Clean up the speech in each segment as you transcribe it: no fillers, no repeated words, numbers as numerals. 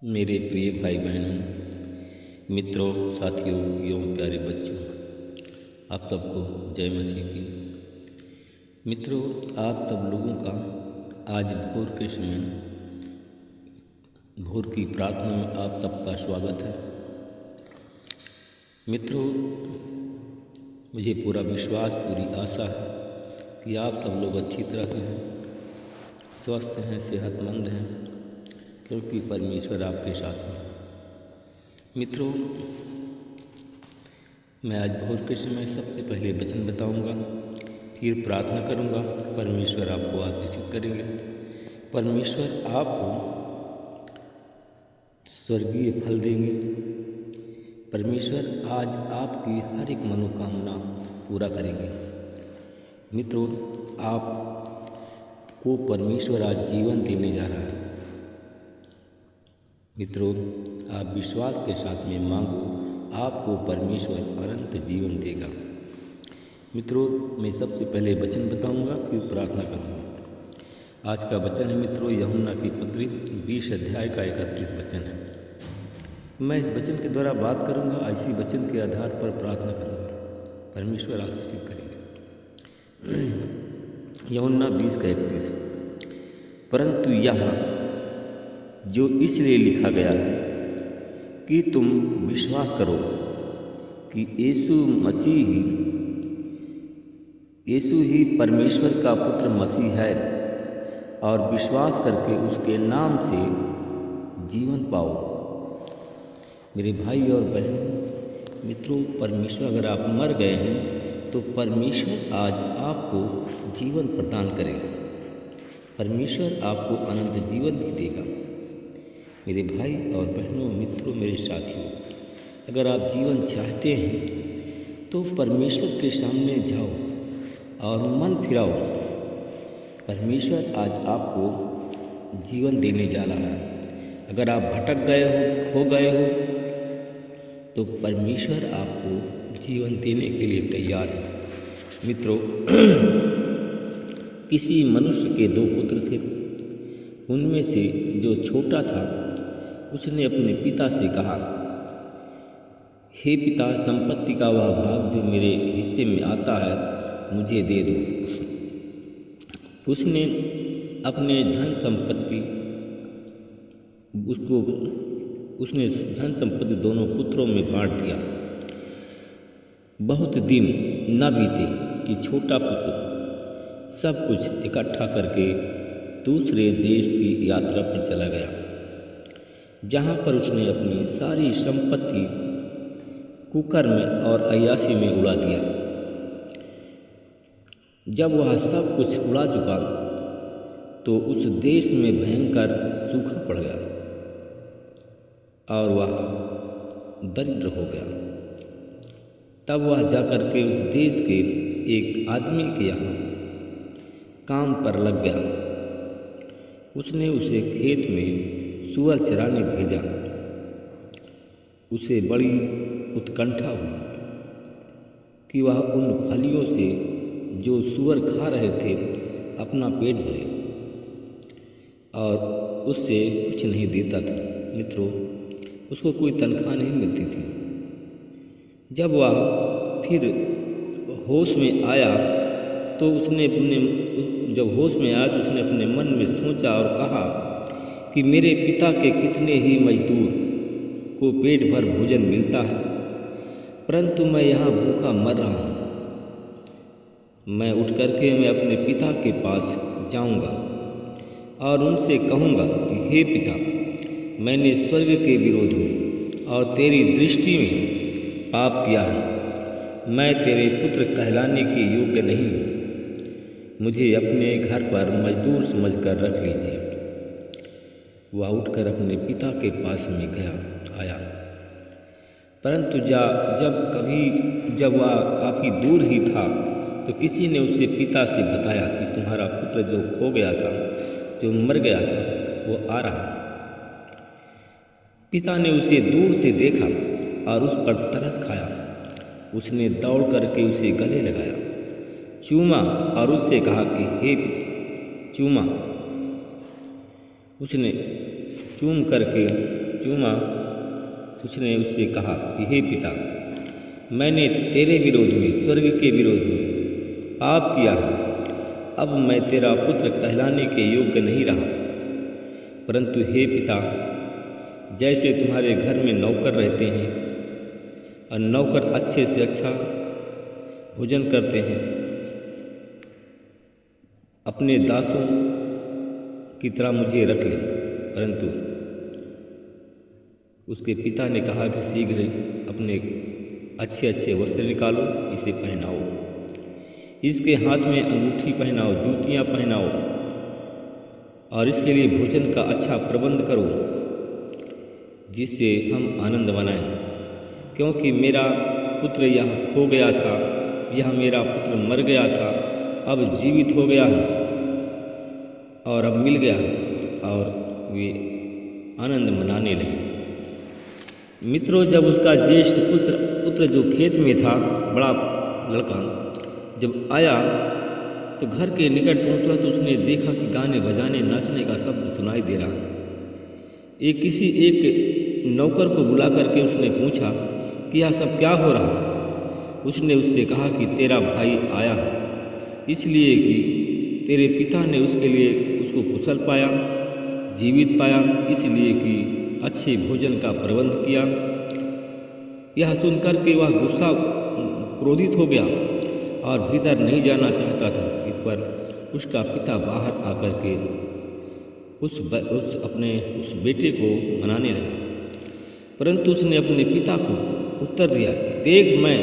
मेरे प्रिय भाई बहनों, मित्रों, साथियों एवं प्यारे बच्चों, आप सबको जय मसीह की। मित्रों, आप सब लोगों का आज भोर के समय भोर की प्रार्थना में आप सबका स्वागत है। मित्रों, मुझे पूरा विश्वास, पूरी आशा है कि आप सब लोग अच्छी तरह से हैं, स्वस्थ हैं, सेहतमंद हैं, क्योंकि परमेश्वर आपके साथ में। मित्रों, मैं आज भोर के समय सबसे पहले वचन बताऊंगा, फिर प्रार्थना करूंगा। परमेश्वर आपको आशीषित करेंगे। परमेश्वर आपको स्वर्गीय फल देंगे। परमेश्वर आज आपकी हर एक मनोकामना पूरा करेंगे। मित्रों, आपको परमेश्वर आज जीवन देने जा रहा है। मित्रों, आप विश्वास के साथ में मांगो, आपको परमेश्वर अनंत जीवन देगा। मित्रों, मैं सबसे पहले वचन बताऊंगा, फिर प्रार्थना करूंगा। आज का वचन है मित्रों, यूहन्ना की पत्री 20 अध्याय का 31 वचन है। मैं इस वचन के द्वारा बात करूंगा, इसी वचन के आधार पर प्रार्थना करूंगा। परमेश्वर आशीषित करेंगे। यूहन्ना 20 का 31, परंतु यह जो इसलिए लिखा गया है कि तुम विश्वास करो कि यीशु ही परमेश्वर का पुत्र मसीह है, और विश्वास करके उसके नाम से जीवन पाओ। मेरे भाई और बहन, मित्रों, परमेश्वर, अगर आप मर गए हैं तो परमेश्वर आज आपको जीवन प्रदान करेगा। परमेश्वर आपको अनंत जीवन भी देगा। मेरे भाई और बहनों, मित्रों, मेरे साथियों, अगर आप जीवन चाहते हैं तो परमेश्वर के सामने जाओ और मन फिराओ। परमेश्वर आज आपको जीवन देने जा रहा है। अगर आप भटक गए हो, खो गए हो, तो परमेश्वर आपको जीवन देने के लिए तैयार है। मित्रों, किसी मनुष्य के 2 पुत्र थे। उनमें से जो छोटा था, उसने अपने पिता से कहा, हे पिता, संपत्ति का वह भाग जो मेरे हिस्से में आता है मुझे दे दो। उसने अपने धन संपत्ति दोनों पुत्रों में बांट दिया। बहुत दिन न बीते कि छोटा पुत्र सब कुछ इकट्ठा करके दूसरे देश की यात्रा पर चला गया, जहाँ पर उसने अपनी सारी संपत्ति कुकर्म और अय्याशी में उड़ा दिया। जब वह सब कुछ उड़ा चुका तो उस देश में भयंकर सूखा पड़ गया और वह दरिद्र हो गया। तब वह जाकर के उस देश के एक आदमी के यहाँ काम पर लग गया। उसने उसे खेत में सूअर चराने भेजा। उसे बड़ी उत्कंठा हुई कि वह उन फलियों से जो सूअर खा रहे थे अपना पेट भरे, और उससे कुछ नहीं देता था। मित्रों, उसको कोई तनख्वाह नहीं मिलती थी। जब वह फिर होश में आया तो उसने अपने मन में सोचा और कहा कि मेरे पिता के कितने ही मजदूर को पेट भर भोजन मिलता है, परंतु मैं यहाँ भूखा मर रहा हूँ। मैं उठ करके मैं अपने पिता के पास जाऊँगा और उनसे कहूँगा कि हे पिता, मैंने स्वर्ग के विरोध में और तेरी दृष्टि में पाप किया है। मैं तेरे पुत्र कहलाने के योग्य नहीं हूँ। मुझे अपने घर पर मजदूर समझकर रख लीजिए। वह उठकर अपने पिता के पास में आया, परंतु जब वह काफ़ी दूर ही था तो किसी ने उसे पिता से बताया कि तुम्हारा पुत्र जो खो गया था, जो मर गया था, वो आ रहा है। पिता ने उसे दूर से देखा और उस पर तरस खाया। उसने दौड़ करके उसे गले लगाया, चूमा और उससे कहा कि हे चूमा। उसने चूम करके चूमा उसने उससे कहा कि हे पिता, मैंने तेरे विरोध में, स्वर्ग के विरोध में पाप किया है। अब मैं तेरा पुत्र कहलाने के योग्य नहीं रहा। परंतु हे पिता, जैसे तुम्हारे घर में नौकर रहते हैं और नौकर अच्छे से अच्छा भोजन करते हैं, अपने दासों की तरह मुझे रख ले। परंतु उसके पिता ने कहा कि शीघ्र अपने अच्छे अच्छे वस्त्र निकालो, इसे पहनाओ, इसके हाथ में अंगूठी पहनाओ, जूतियाँ पहनाओ और इसके लिए भोजन का अच्छा प्रबंध करो, जिससे हम आनंद मनाएं। क्योंकि मेरा पुत्र यह खो गया था, यह मेरा पुत्र मर गया था, अब जीवित हो गया है और अब मिल गया। और वे आनंद मनाने लगे। मित्रों, जब उसका ज्येष्ठ पुत्र जो खेत में था, बड़ा लड़का, जब आया तो घर के निकट पहुंचा तो उसने देखा कि गाने बजाने नाचने का शब्द सुनाई दे रहा है। किसी एक नौकर को बुला करके उसने पूछा कि यह सब क्या हो रहा है। उसने उससे कहा कि तेरा भाई आया है, इसलिए कि तेरे पिता ने उसके लिए उसको कुशल पाया, जीवित पाया, इसलिए कि अच्छे भोजन का प्रबंध किया। यह सुनकर के वह गुस्सा क्रोधित हो गया और भीतर नहीं जाना चाहता था। इस पर उसका पिता बाहर आकर के उस बेटे को मनाने लगा। परंतु उसने अपने पिता को उत्तर दिया, देख, मैं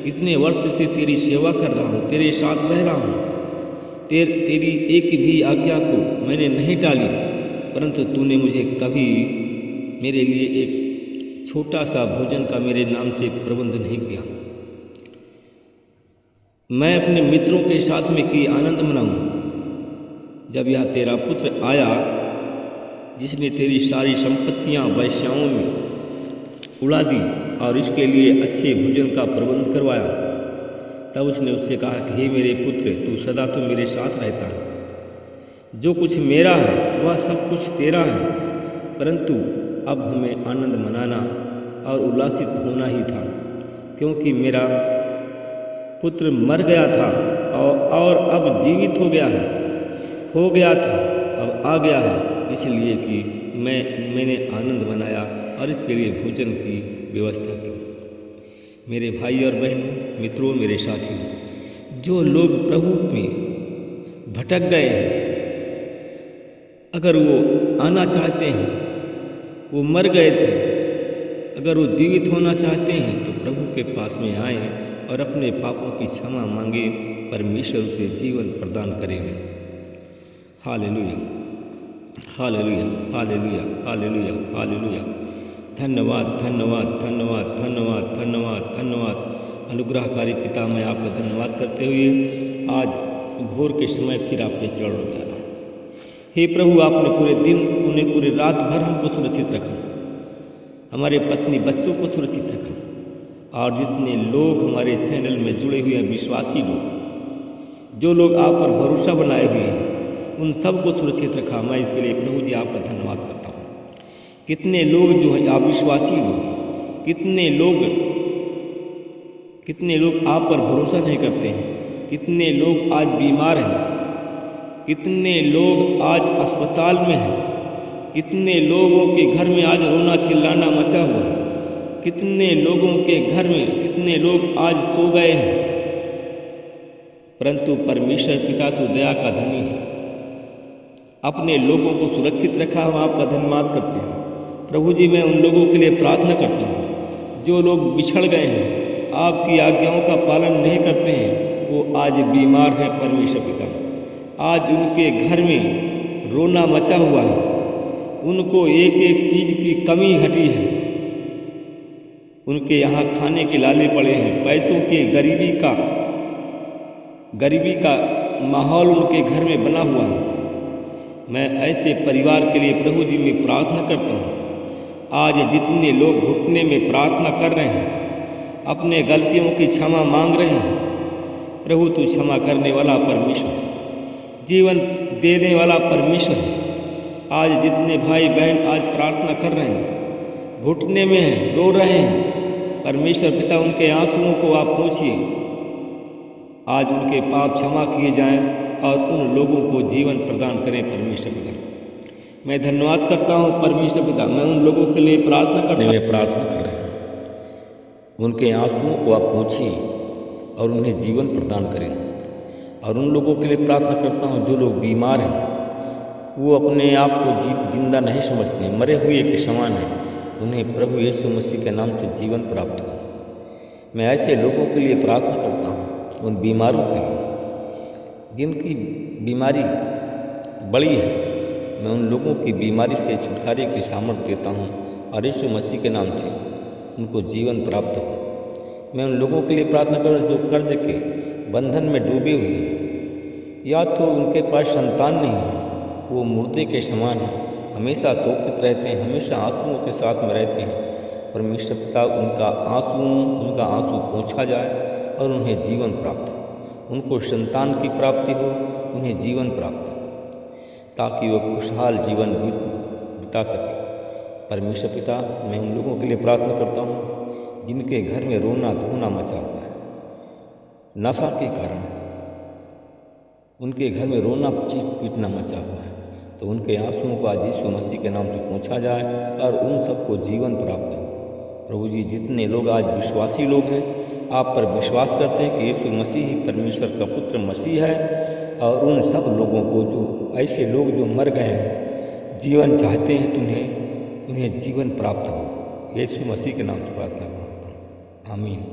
इतने वर्ष से तेरी सेवा कर रहा हूँ, तेरे साथ रह रहा हूँ, तेरी एक भी आज्ञा को मैंने नहीं टाली, परंतु तूने मुझे कभी मेरे लिए एक छोटा सा भोजन का मेरे नाम से प्रबंध नहीं किया। मैं अपने मित्रों के साथ में कि आनंद मनाऊं। जब यह तेरा पुत्र आया जिसने तेरी सारी संपत्तियां वेश्याओं में उड़ा दी और इसके लिए अच्छे भोजन का प्रबंध करवाया, तब उसने उससे कहा कि हे मेरे पुत्र, तू सदा तो मेरे साथ रहता है, जो कुछ मेरा है वह सब कुछ तेरा है, परंतु अब हमें आनंद मनाना और उल्लासित होना ही था, क्योंकि मेरा पुत्र मर गया था और अब जीवित हो गया है, खो गया था अब आ गया है, इसलिए कि मैंने आनंद मनाया और इसके लिए भोजन की व्यवस्था की। मेरे भाई और बहनों, मित्रों, मेरे साथियों, जो लोग प्रभु में भटक गए हैं, अगर वो आना चाहते हैं, वो मर गए थे, अगर वो जीवित होना चाहते हैं तो प्रभु के पास में आए और अपने पापों की क्षमा मांगे, परमेश्वर उसे जीवन प्रदान करेंगे। Hallelujah, hallelujah, hallelujah, hallelujah, hallelujah. धन्यवाद, धन्यवाद, धन्यवाद, धन्यवाद, धन्यवाद, धन्यवाद। अनुग्रहकारी पिता, मैं आपका धन्यवाद करते हुए आज भोर के समय फिर आपके चरणों में आ रहा हूँ। हे प्रभु, आपने पूरे दिन, उन्हें पूरे रात भर हमको सुरक्षित रखा, हमारे पत्नी बच्चों को सुरक्षित रखा, और जितने लोग हमारे चैनल में जुड़े हुए हैं, विश्वासी लोग, जो लोग आप पर भरोसा बनाए हुए हैं, उन सबको सुरक्षित रखा। मैं इसके लिए प्रभु जी आपका धन्यवाद करता हूँ। कितने लोग जो हैं अविश्वासी लोग, कितने लोग आप पर भरोसा नहीं करते हैं, कितने लोग आज बीमार हैं, कितने लोग आज अस्पताल में हैं, कितने लोगों के घर में आज रोना चिल्लाना मचा हुआ है, कितने लोगों के घर में कितने लोग आज सो गए हैं, परंतु परमेश्वर पिता तो दया का धनी है, अपने लोगों को सुरक्षित रखा। हम आपका धन्यवाद करते हैं प्रभु जी। मैं उन लोगों के लिए प्रार्थना करता हूँ जो लोग बिछड़ गए हैं, आपकी आज्ञाओं का पालन नहीं करते हैं, वो आज बीमार हैं परमेश्वर पिता। आज उनके घर में रोना मचा हुआ है, उनको एक एक चीज़ की कमी घटी है, उनके यहाँ खाने के लाले पड़े हैं, पैसों के गरीबी का माहौल उनके घर में बना हुआ है। मैं ऐसे परिवार के लिए प्रभु जी में प्रार्थना करता हूँ। आज जितने लोग घुटने में प्रार्थना कर रहे हैं, अपने गलतियों की क्षमा मांग रहे हैं, प्रभु तू क्षमा करने वाला परमेश्वर, जीवन देने वाला परमेश्वर। आज जितने भाई बहन आज प्रार्थना कर रहे हैं, घुटने में हैं, रो रहे हैं। परमेश्वर पिता उनके आंसुओं को आप पोंछिए। आज उनके पाप क्षमा किए जाएं और उन लोगों को जीवन प्रदान करें परमेश्वर पिता। मैं धन्यवाद करता हूँ परमेश्वर पिता। मैं उन लोगों के लिए प्रार्थना कर रहे हैं। उनके आंसुओं को आप पोंछिए और उन्हें जीवन प्रदान करें। और उन लोगों के लिए प्रार्थना करता हूँ जो लोग बीमार हैं, वो अपने आप को जिंदा नहीं समझते, मरे हुए के समान हैं। उन्हें प्रभु यीशु मसीह के नाम से जीवन प्राप्त हो। मैं ऐसे लोगों के लिए प्रार्थना करता हूँ, उन बीमारों के लिए जिनकी बीमारी बड़ी है। मैं उन लोगों की बीमारी से छुटकारे की सामर्थ्य देता हूँ और यीशु मसीह के नाम से उनको जीवन प्राप्त हो। मैं उन लोगों के लिए प्रार्थना कर रहा हूँ जो कर्ज के बंधन में डूबे हुए हैं, या तो उनके पास संतान नहीं है, वो मुर्दे के समान है, हमेशा शोकित रहते हैं, हमेशा आंसुओं के साथ में रहते हैं। परमेश्वर पिता उनका आंसू पोंछा जाए और उन्हें जीवन प्राप्त हो। उनको संतान की प्राप्ति हो, उन्हें जीवन प्राप्त हो, ताकि वो खुशहाल जीवन बिता सके। परमेश्वर पिता, मैं उन लोगों के लिए प्रार्थना करता हूँ जिनके घर में रोना धोना मचा हुआ है नशा के कारण। उनके घर में रोना पीटना मचा हुआ है, तो उनके आंसुओं को आज यीशु मसीह के नाम से पोंछा जाए और उन सबको जीवन प्राप्त हो। प्रभु जी, जितने लोग आज विश्वासी लोग हैं, आप पर विश्वास करते हैं कि यीशु मसीह ही परमेश्वर का पुत्र मसीह है, और उन सब लोगों को जो ऐसे लोग जो मर गए हैं जीवन चाहते हैं, तो उन्हें जीवन प्राप्त हो। यीशु मसीह के नाम से प्रार्थना करता हूँ, आमीन।